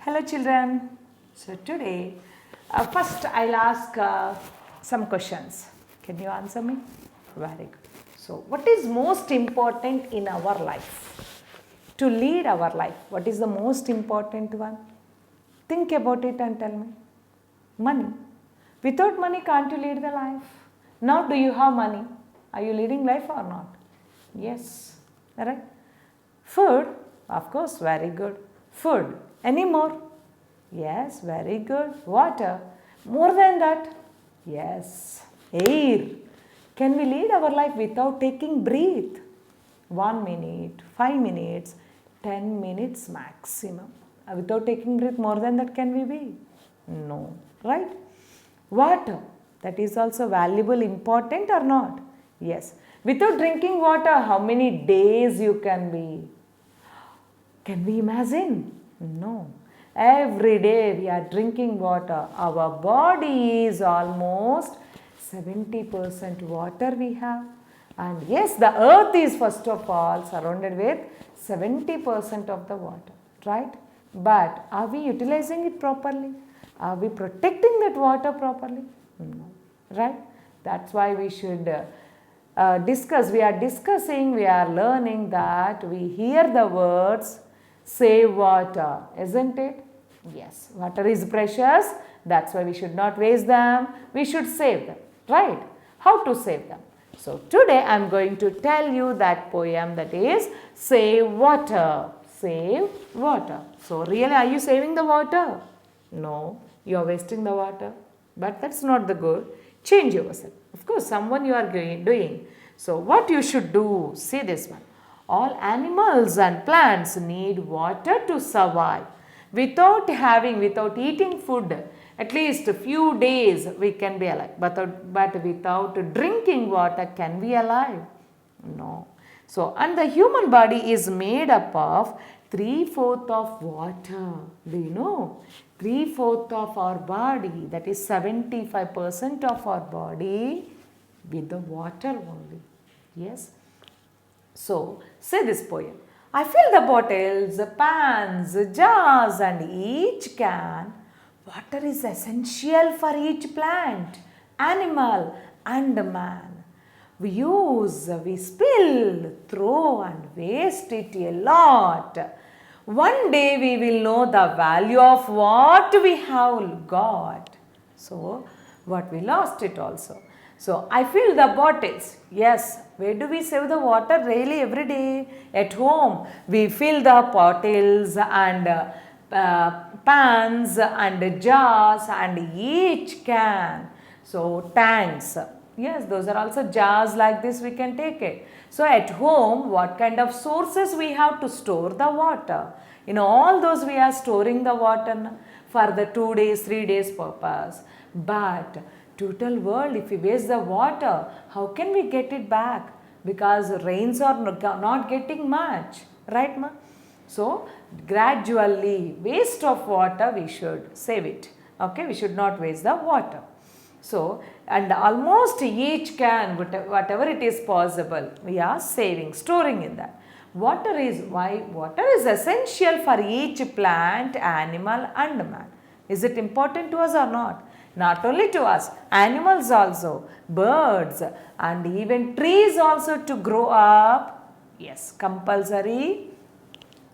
Hello children. So today, first I'll ask some questions. Can you answer me? Very good. So what is most important in our life? To lead our life, what is the most important one? Think about it and tell me. Money. Without money, can't you lead the life? Now do you have money? Are you leading life or not? Yes. Alright. Food. Of course, very good. Food. Any more? Yes, very good. Water. More than that? Yes. Air. Can we lead our life without taking breath? 1 minute, 5 minutes, 10 minutes maximum. Without taking breath, more than that can we be? No. Right? Water. That is also valuable, important or not? Yes. Without drinking water, how many days you can be? Can we imagine? No. Every day we are drinking water. Our body is almost 70% water we have. And yes, the earth is first of all surrounded with 70% of the water, right? But are we utilizing it properly? Are we protecting that water properly? No, right? That's why we should discuss. We are discussing, we are learning that we hear the words save water, isn't it? Yes, water is precious. That's why we should not waste them. We should save them, right? How to save them? So today I am going to tell you that poem, that is Save Water. Save water. So really, are you saving the water? No, you are wasting the water. But that's not the good. Change yourself. Of course, someone you are doing. So what you should do? See this one. All animals and plants need water to survive. Without eating food, at least a few days we can be alive. But without drinking water, can we alive? No. So, and the human body is made up of 3/4 of water. Do you know? 3/4 of our body, that is 75% of our body with the water only. Yes. So, say this poem. I fill the bottles, pans, jars and each can. Water is essential for each plant, animal and man. We use, we spill, throw and waste it a lot. One day we will know the value of what we have got. So, what we lost it also. So, I fill the bottles. Yes, where do we save the water? Really every day at home. We fill the bottles and pans and jars and each can. So, tanks. Yes, those are also jars like this we can take it. So, at home, what kind of sources we have to store the water? In all those we are storing the water for the 2 days, 3 days purpose. But total world, if we waste the water, how can we get it back? Because rains are not getting much, right ma? So, gradually, waste of water, we should save it. Okay, we should not waste the water. So, and almost each can, whatever it is possible, we are saving, storing in that. Water is essential for each plant, animal and man. Is it important to us or not? Not only to us, animals also, birds and even trees also to grow up. Yes, compulsory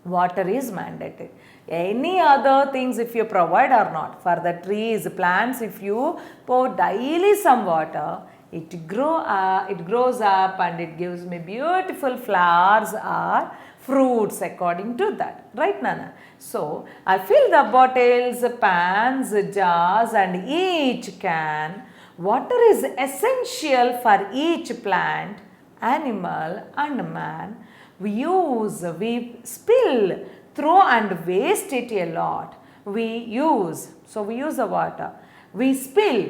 water is mandatory. Any other things if you provide or not, for the trees, plants, if you pour daily some water, it grows up and it gives me beautiful flowers or fruits according to that. Right, Nana? So, I fill the bottles, pans, jars and each can. Water is essential for each plant, animal and man. We use, we spill, throw and waste it a lot. We use, so we use the water. We spill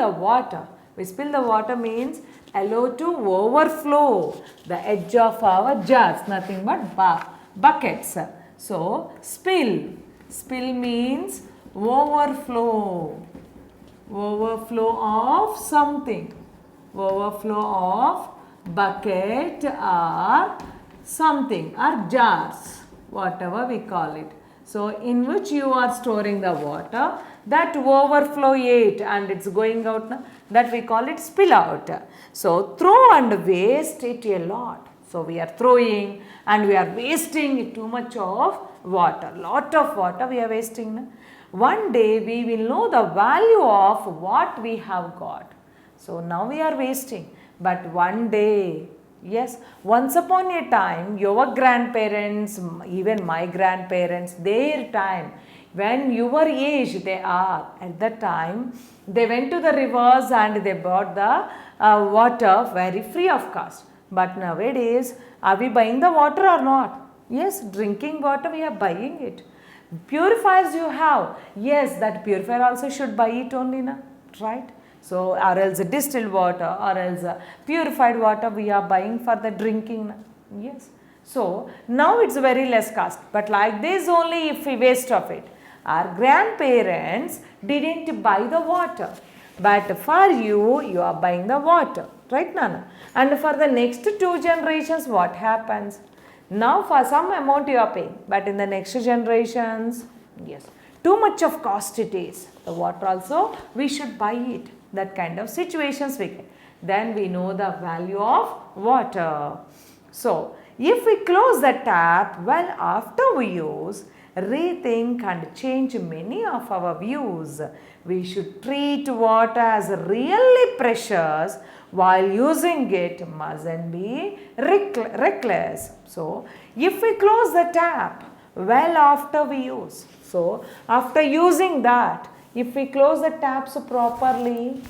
the water. We spill the water means allow to overflow the edge of our jars, nothing but buckets. So, spill means overflow of something, overflow of bucket or something or jars, whatever we call it. So in which you are storing the water, that overflow it and it's going out, that we call it spill out. So throw and waste it a lot. So we are throwing and we are wasting too much of water. Lot of water we are wasting. One day we will know the value of what we have got. So now we are wasting, but one day, yes, once upon a time, your grandparents, even my grandparents, their time, when your age they are, at that time, they went to the rivers and they bought the water very free of cost. But nowadays, are we buying the water or not? Yes, drinking water, we are buying it. Purifiers you have, yes, that purifier also should buy it only, na? Right? So, or else distilled water or else purified water we are buying for the drinking. Yes. So, now it's very less cost, but like this only if we waste of it. Our grandparents didn't buy the water, but for you, you are buying the water. Right, Nana? And for the next 2 generations, what happens? Now for some amount you are paying, but in the next generations, yes, too much of cost it is. The water also, we should buy it. That kind of situations we get. Then we know the value of water. So, if we close the tap well after we use, rethink and change many of our views. We should treat water as really precious while using it mustn't be reckless. So, if we close the tap well after we use, so after using that, if we close the taps properly,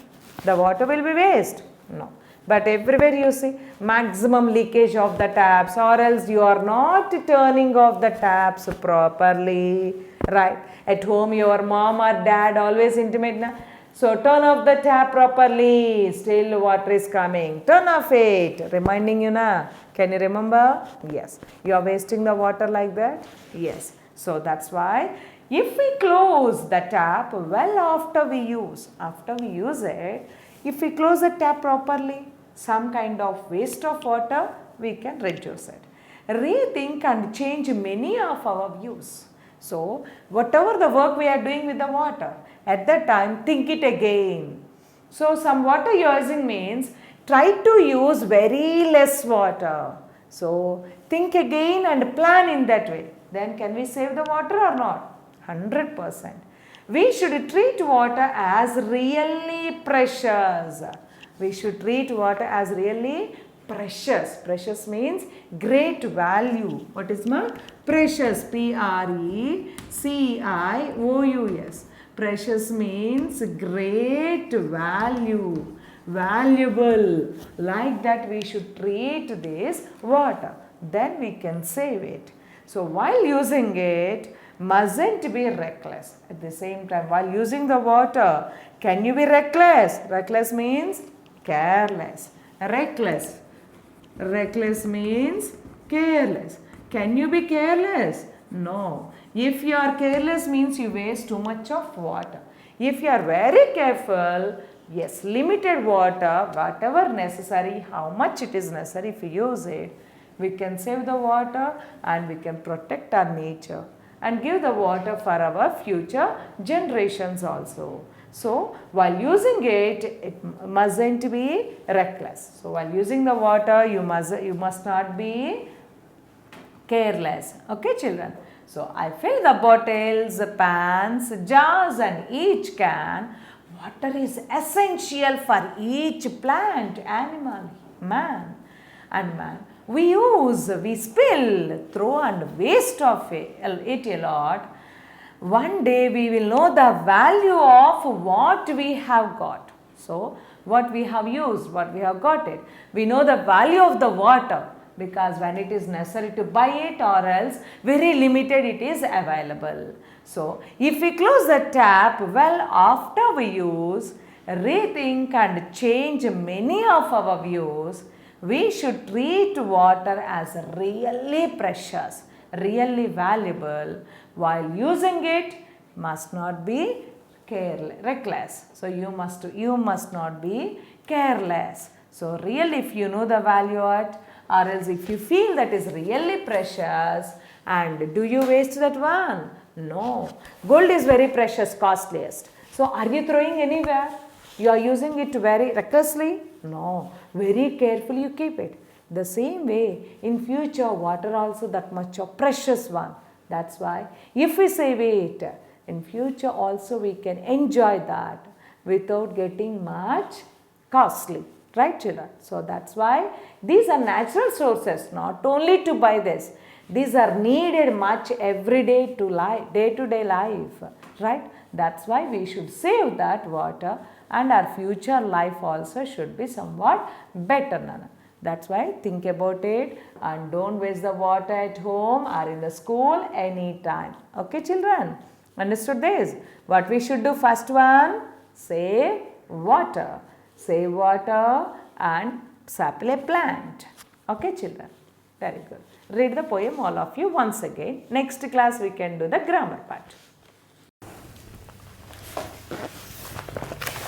the water will be waste. No. But everywhere you see maximum leakage of the taps, or else you are not turning off the taps properly. Right. At home your mom or dad always intimate, na? So turn off the tap properly, still water is coming. Turn off it, reminding you, na? Can you remember? Yes. You are wasting the water like that? Yes. So that's why if we close the tap well after we use it, if we close the tap properly, some kind of waste of water, we can reduce it. Rethink and change many of our views. So, whatever the work we are doing with the water, at that time, think it again. So, some water using means try to use very less water. So, think again and plan in that way. Then can we save the water or not? 100%. We should treat water as really precious. We should treat water as really precious. Precious means great value. What is my precious? Precious. Precious means great value. Valuable. Like that we should treat this water. Then we can save it. So while using it, mustn't be reckless. At the same time, while using the water, can you be reckless? Reckless means careless. Reckless. Reckless means careless. Can you be careless? No. If you are careless means you waste too much of water. If you are very careful, yes, limited water, whatever necessary, how much it is necessary, if you use it, we can save the water and we can protect our nature and give the water for our future generations also. So, while using it, it mustn't be reckless. So, while using the water, you must not be careless. Okay, children? So, I fill the bottles, pans, jars and each can. Water is essential for each plant, animal, man and man. We use, we spill, throw and waste of it a lot. One day we will know the value of what we have got. So, what we have used, what we have got it. We know the value of the water because when it is necessary to buy it or else very limited it is available. So, if we close the tap well after we use, rethink and change many of our views, we should treat water as really precious, really valuable. While using it, must not be reckless. So, you must not be careless. So, really if you know the value of it, or else if you feel that is really precious and do you waste that one? No. Gold is very precious, costliest. So are you throwing anywhere? You are using it very recklessly? No. Very carefully you keep it. The same way, in future, water also that much of precious one. That's why if we save it, in future also we can enjoy that without getting much costly. Right, children? So that's why these are natural sources, not only to buy this. These are needed much every day to life, day-to-day life. Right? That's why we should save that water, and our future life also should be somewhat better, Nana. That's why think about it and don't waste the water at home or in the school anytime. Okay, children? Understood this? What we should do first one? Save water. Save water and sample a plant. Okay, children? Very good. Read the poem all of you once again. Next class we can do the grammar part.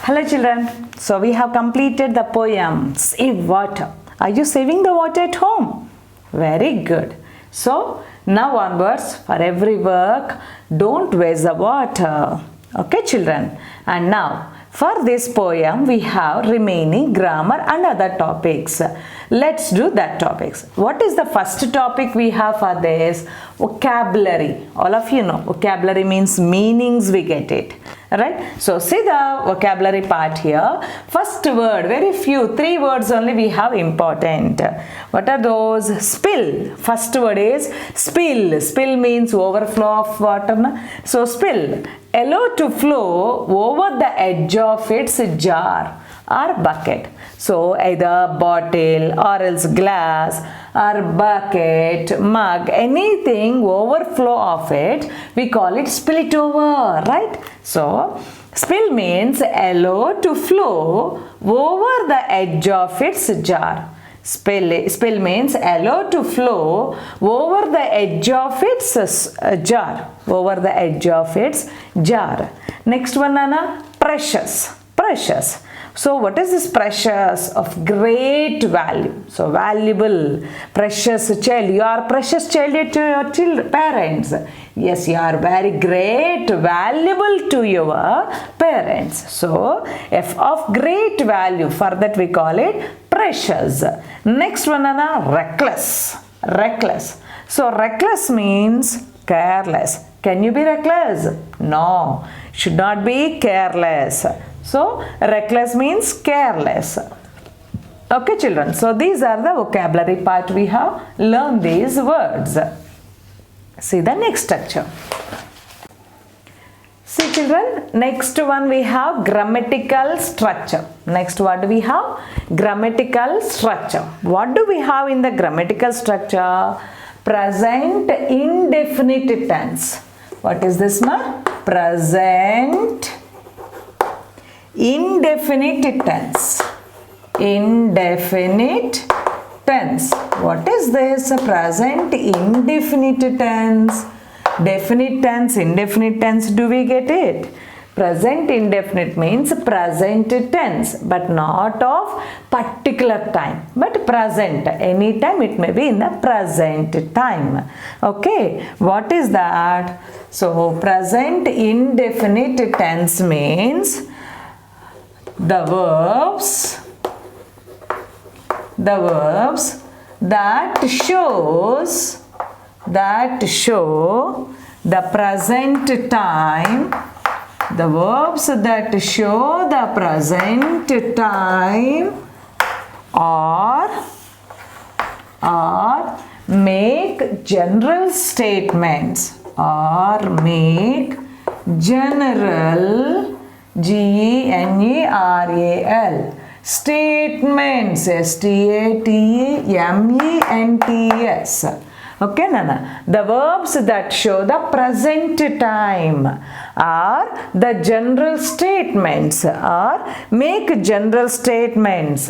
Hello children. So we have completed the poem Save Water. Are you saving the water at home? Very good. So now onwards, for every work, don't waste the water. Okay children? And now for this poem we have remaining grammar and other topics. Let's do that topics. What is the first topic we have for this? Vocabulary. All of you know vocabulary means meanings, we get it. Right? So see the vocabulary part here. First word, very few, 3 words only we have important. What are those? Spill. First word is spill. Spill means overflow of water. So spill. Allow to flow over the edge of its jar or bucket. So either bottle or else glass or bucket, mug, anything overflow of it, we call it spill it over, right? So spill means allow to flow over the edge of its jar. Spill means allow to flow over the edge of its jar. Over the edge of its jar. Next one, Anna, precious. Precious. So what is this precious? Of great value. So valuable, precious child. You are precious child to your parents. Yes, you are very great, valuable to your parents. So F of great value. For that we call it precious. Next one, Anna, reckless. Reckless. So reckless means careless. Can you be reckless? No, should not be careless. So reckless means careless. Okay children, so these are the vocabulary part we have learned these words. See the next structure. See children, next one we have grammatical structure. Next what do we have? Grammatical structure. What do we have in the grammatical structure? Present indefinite tense. What is this now? Present indefinite tense. Indefinite tense. What is this? Present indefinite tense. Definite tense, indefinite tense, do we get it? Present indefinite means present tense, but not of particular time, but present. Anytime it may be in the present time. Okay, what is that? So present indefinite tense means the verbs that show the present time, the verbs that show the present time or make general statements or make general general statements, statements. Okay, Nana. The verbs that show the present time are the general statements or make general statements.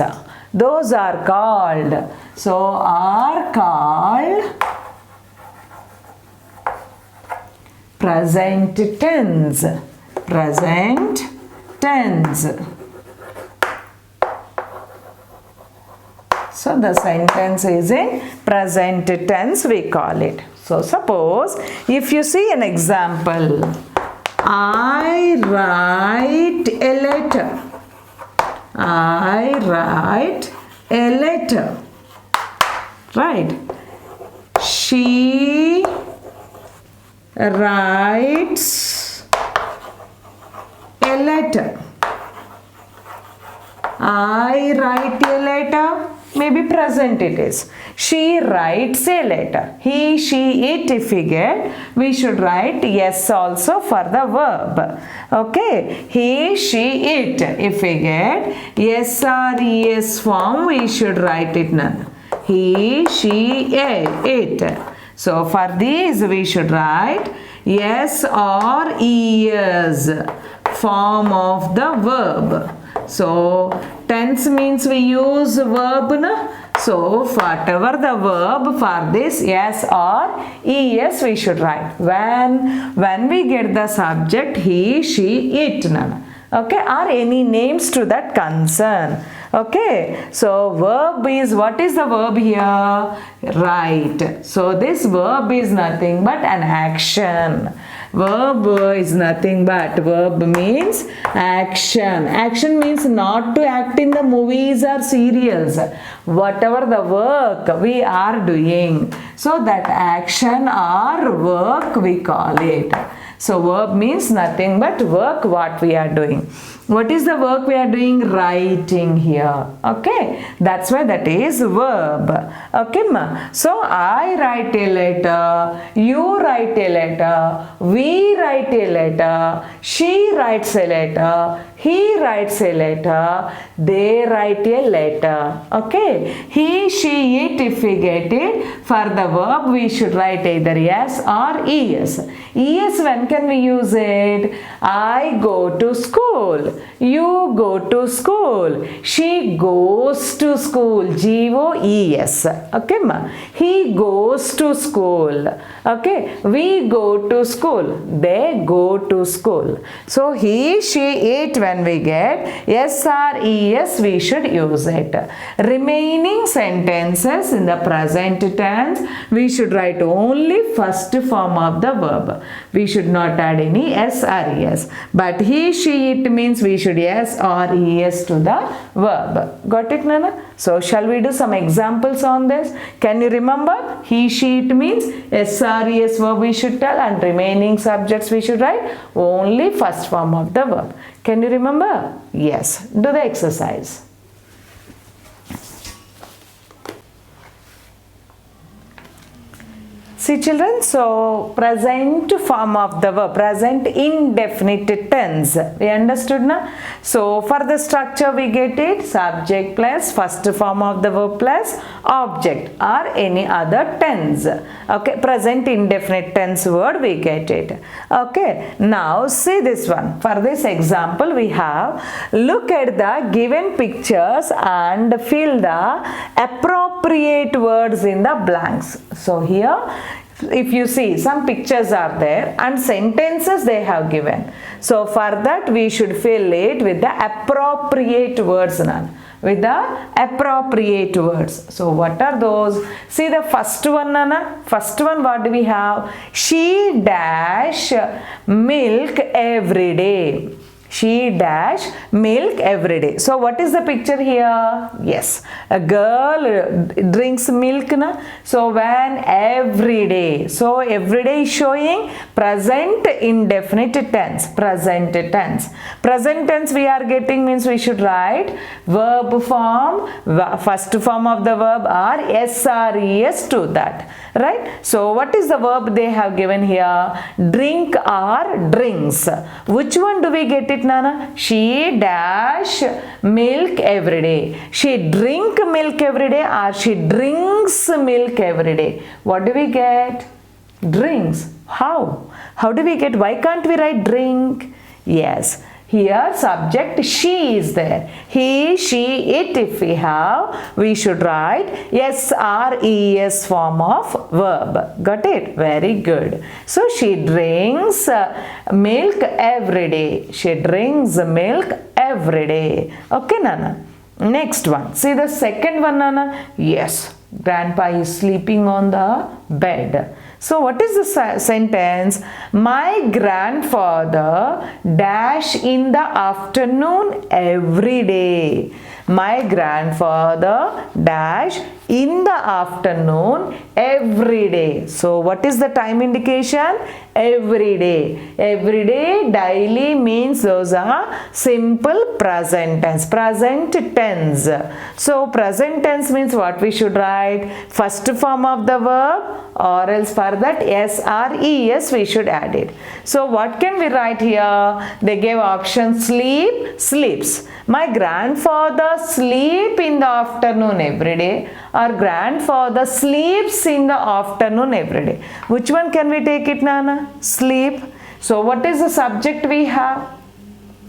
Those are called. So, are called present tense. Present tense. So the sentence is in present tense, we call it. So suppose if you see an example, I write a letter. I write a letter. Right. She writes a letter. I write a letter. Maybe present it is. She writes a letter. He, she, it. If we get, we should write yes also for the verb. Okay. He, she, it. If we get yes or es form, we should write it none. He, she, it. So for these we should write yes or es form of the verb. So tense means we use verb na. So whatever the verb for this yes or es we should write. When we get the subject he, she, it na. Okay, or any names to that concern. Okay, so verb is, what is the verb here? Write. So this verb is nothing but an action. Verb is nothing but, verb means action. Action means not to act in the movies or serials. Whatever the work we are doing, so that action or work we call it. So verb means nothing but work what we are doing. What is the work we are doing? Writing here. Okay, that's why that is verb. Okay, ma. So I write a letter, you write a letter, we write a letter, she writes a letter, he writes a letter, they write a letter. Okay, he, she, it. If we get it, for the verb we should write either yes or es. Es, when can we use it? I go to school. You go to school. She goes to school. G-O-E-S. Okay, ma. He goes to school. Okay. We go to school. They go to school. So he, she, it, when we get yes or es, we should use it. Remaining sentences in the present tense, we should write only first form of the verb. We should not add any s or es. But he, she, it means we should yes or es to the verb. Got it, Nana? So shall we do some examples on this? Can you remember? He, she, it means s or es verb we should tell, and remaining subjects we should write only first form of the verb. Can you remember? Yes. Do the exercise. See children, so present form of the verb, present indefinite tense. We understood now? So for the structure we get it, subject plus first form of the verb plus object or any other tense. Okay, present indefinite tense word we get it. Okay, now see this one. For this example we have, look at the given pictures and fill the appropriate words in the blanks. So here, if you see, some pictures are there and sentences they have given. So for that we should fill it with the appropriate words now. With the appropriate words. So what are those? See the first one, Nana. First one, what do we have? She dash milk every day. She dash milk every day. So what is the picture here? Yes, a girl drinks milk na? So when every day, so every day is showing present indefinite tense. Present tense. Present tense we are getting means we should write verb form, first form of the verb or s or es to that. Right? So what is the verb they have given here? Drink or drinks. Which one do we get it, Nana? She dash milk every day. She drink milk every day or she drinks milk every day. What do we get? Drinks. How? How do we get? Why can't we write drink? Yes. Here subject she is there. He, she, it if we have, we should write s or es form of verb. Got it? Very good. So she drinks milk every day. She drinks milk every day. Okay, Nana. Next one. See the second one, Nana. Yes. Grandpa is sleeping on the bed. So what is the sentence? My grandfather dash in the afternoon every day. My grandfather dash in the afternoon every day. So what is the time indication? Every day. Every day, daily means those are simple present tense. Present tense. So present tense means what we should write? First form of the verb, or else for that SRES we should add it. So what can we write here? They gave option sleep, sleeps. My grandfather sleep in the afternoon every day, or grandfather sleeps in the afternoon every day. Which one can we take it, Nana? Sleep. So what is the subject we have?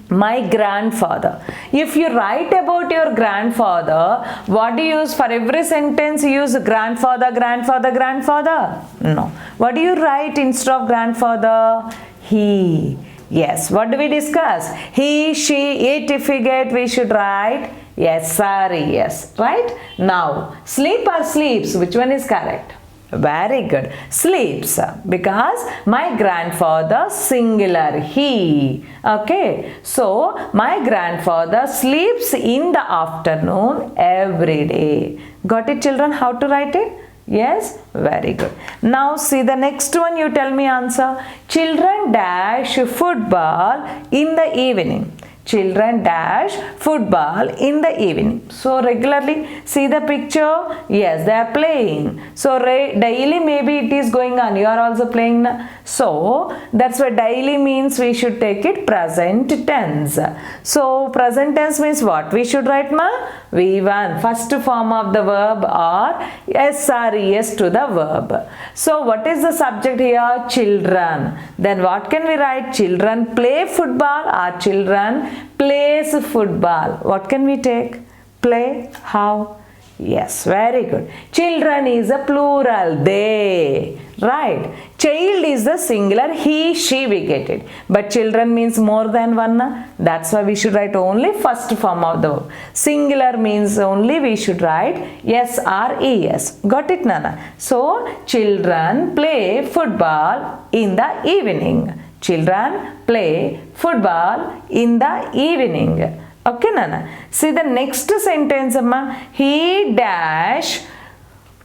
My grandfather. If you write about your grandfather, what do you use for every sentence? You use grandfather, grandfather, grandfather? No. What do you write instead of grandfather? He. Yes. What do we discuss? He, she, it. If we get, we should write yes, sorry, yes. Right? Now, sleep or sleeps? Which one is correct? Very good. Sleeps, because my grandfather singular he. Okay. So my grandfather sleeps in the afternoon every day. Got it, children? How to write it? Yes, very good. Now see the next one, you tell me answer. Children dash football in the evening. Children dash football in the evening. So regularly, see the picture? Yes, they are playing. So daily maybe it is going on. You are also playing. So that's why daily means we should take it present tense. So present tense means what? We should write ma? V1. First form of the verb or SRES to the verb. So what is the subject here? Children. Then what can we write? Children play football or children plays football. What can we take? Play. How? Yes, very good. Children is a plural. They. Right. Child is the singular. He, she we get it. But children means more than one. That's why we should write only first form of the verb. Singular means only we should write SRES. Got it, Nana? So, children play football in the evening. Children play football in the evening. Okay, Nana? See the next sentence, Amma. He dash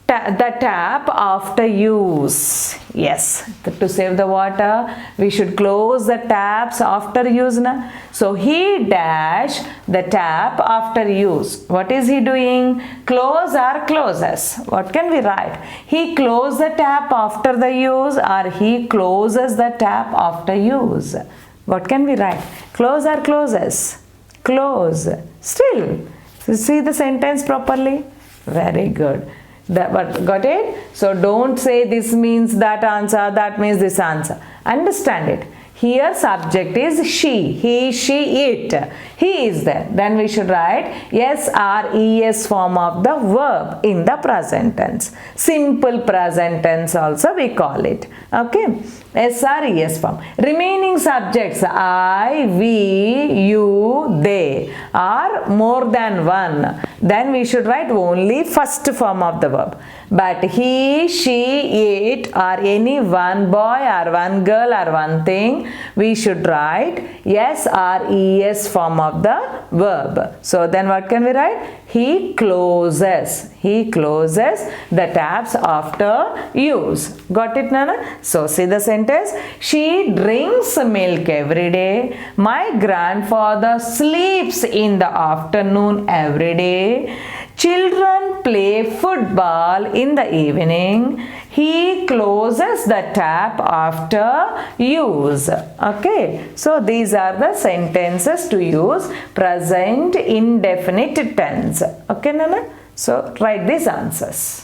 the tap after use. Yes, to save the water, we should close the taps after use. Na? So, he dash the tap after use. What is he doing? Close or closes? What can we write? He closes the tap after the use, or he closes the tap after use. What can we write? Close or closes? Close. Still. See the sentence properly? Very good. Got it? So don't say this means that answer, that means this answer. Understand it. Here subject is she, he, she, it. He is there. Then we should write SRES form of the verb in the present tense. Simple present tense also we call it. Okay. SRES form. Remaining subjects I, we, you, they are more than one. Then we should write only first form of the verb. But he, she, it, or any one boy or one girl or one thing, we should write SRES form of the verb. So then what can we write? He closes. He closes the taps after use. Got it, Nana? So see the sentence. She drinks milk every day. My grandfather sleeps in the afternoon every day. Children play football in the evening. He closes the tap after use. Okay. So these are the sentences to use present indefinite tense. Okay, Nana? So write these answers.